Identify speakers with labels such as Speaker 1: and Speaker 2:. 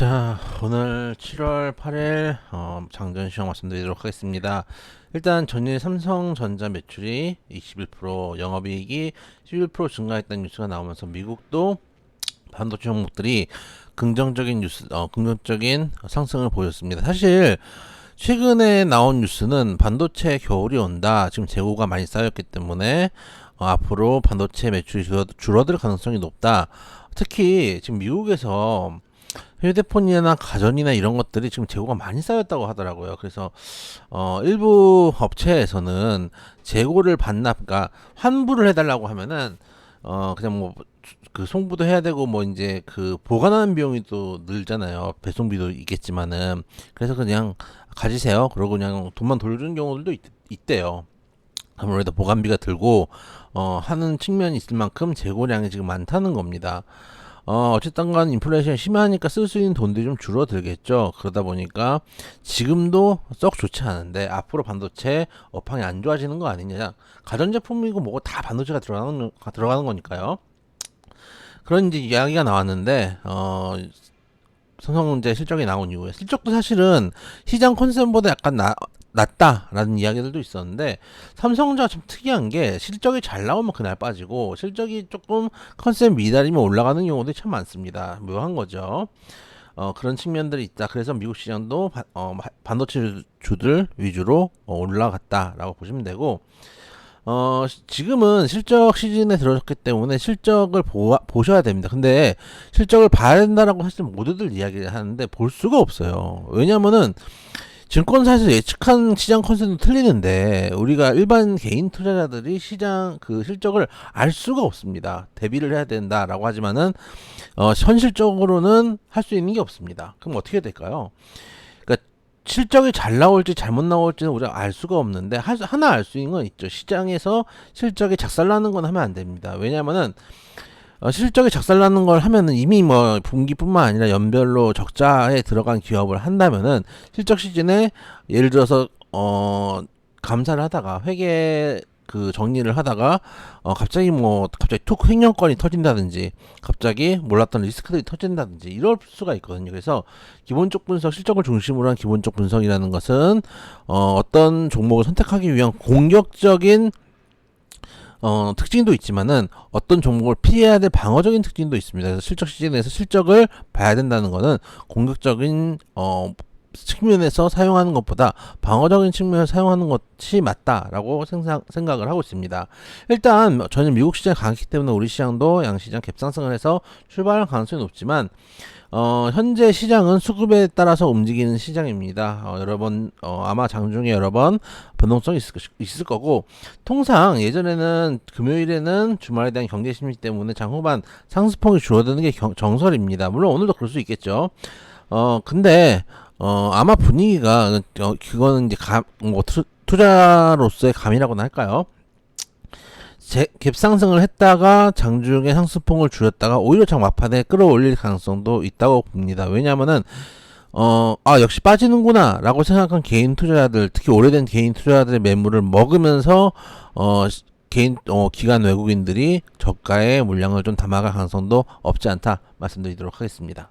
Speaker 1: 자, 오늘 7월 8일 장전 시황 말씀드리도록 하겠습니다. 일단 전일 삼성전자 매출이 21%, 영업이익이 11% 증가했다는 뉴스가 나오면서 미국도 반도체 종목들이 긍정적인 상승을 보였습니다. 사실 최근에 나온 뉴스는 반도체 겨울이 온다. 지금 재고가 많이 쌓였기 때문에 앞으로 반도체 매출이 줄어들 가능성이 높다. 특히 지금 미국에서 휴대폰이나 가전이나 이런 것들이 지금 재고가 많이 쌓였다고 하더라고요. 그래서 일부 업체에서는 재고를 그러니까 환불을 해달라고 하면은 그냥 뭐 그 송부도 해야 되고 뭐 이제 그 보관하는 비용이 또 늘잖아요. 배송비도 있겠지만은 그래서 그냥 가지세요. 그러고 그냥 돈만 돌려주는 경우들도 있대요. 아무래도 보관비가 들고 하는 측면이 있을 만큼 재고량이 지금 많다는 겁니다. 어쨌든 간 인플레이션이 심하니까 쓸 수 있는 돈들이 좀 줄어들겠죠. 그러다 보니까 지금도 썩 좋지 않은데 앞으로 반도체 업황이 안 좋아지는 거 아니냐. 가전제품이고 뭐고 다 반도체가 들어가는 거니까요. 그런 이제 이야기가 나왔는데, 삼성전자 실적이 나온 이후에 실적도 사실은 시장 컨센보다 약간 낮다라는 이야기들도 있었는데 삼성전자 좀 특이한 게 실적이 잘 나오면 그날 빠지고 실적이 조금 컨센 미달이면 올라가는 경우도 참 많습니다. 묘한 거죠. 그런 측면들이 있다. 그래서 미국 시장도 반도체 주들 위주로 올라갔다라고 보시면 되고 지금은 실적 시즌에 들어섰기 때문에 실적을 보셔야 됩니다. 근데 실적을 봐야 된다라고 사실 모두들 이야기를 하는데 볼 수가 없어요. 왜냐면은 증권사에서 예측한 시장 컨센도 틀리는데 우리가 일반 개인 투자자들이 시장 그 실적을 알 수가 없습니다. 대비를 해야 된다라고 하지만은 현실적으로는 할 수 있는 게 없습니다. 그럼 어떻게 될까요? 그러니까 실적이 잘 나올지 잘못 나올지는 우리가 알 수가 없는데 하나 알 수 있는 건 있죠. 시장에서 실적이 작살나는 건 하면 안 됩니다. 왜냐면은 실적이 작살나는 걸 하면은 이미 뭐 분기뿐만 아니라 연별로 적자에 들어간 기업을 한다면은 실적 시즌에 예를 들어서 감사를 하다가 회계 그 정리를 하다가 갑자기 툭 횡령건이 터진다든지 갑자기 몰랐던 리스크들이 터진다든지 이럴 수가 있거든요. 그래서 기본적 분석, 실적을 중심으로 한 기본적 분석이라는 것은 어떤 종목을 선택하기 위한 공격적인 특징도 있지만은 어떤 종목을 피해야 될 방어적인 특징도 있습니다. 그래서 실적 시즌에서 실적을 봐야 된다는 것은 공격적인 측면에서 사용하는 것보다 방어적인 측면에서 사용하는 것이 맞다라고 생각을 하고 있습니다. 일단 저는 미국 시장이 강했기 때문에 우리 시장도 양시장 갭상승을 해서 출발할 가능성이 높지만 현재 시장은 수급에 따라서 움직이는 시장입니다. 여러 번 아마 장중에 여러 번 변동성이 있을 거고 통상 예전에는 금요일에는 주말에 대한 경계 심리 때문에 장후반 상승폭이 줄어드는 게 정설입니다. 물론 오늘도 그럴 수 있겠죠. 근데 아마 분위기가 그거는 이제 투자로서의 감이라고나 할까요? 갭상승을 했다가 장중에 상승폭을 줄였다가 오히려 장 막판에 끌어올릴 가능성도 있다고 봅니다. 왜냐하면은 역시 빠지는구나 라고 생각한 개인 투자자들, 특히 오래된 개인 투자자들의 매물을 먹으면서 기관 외국인들이 저가의 물량을 좀 담아갈 가능성도 없지 않다 말씀드리도록 하겠습니다.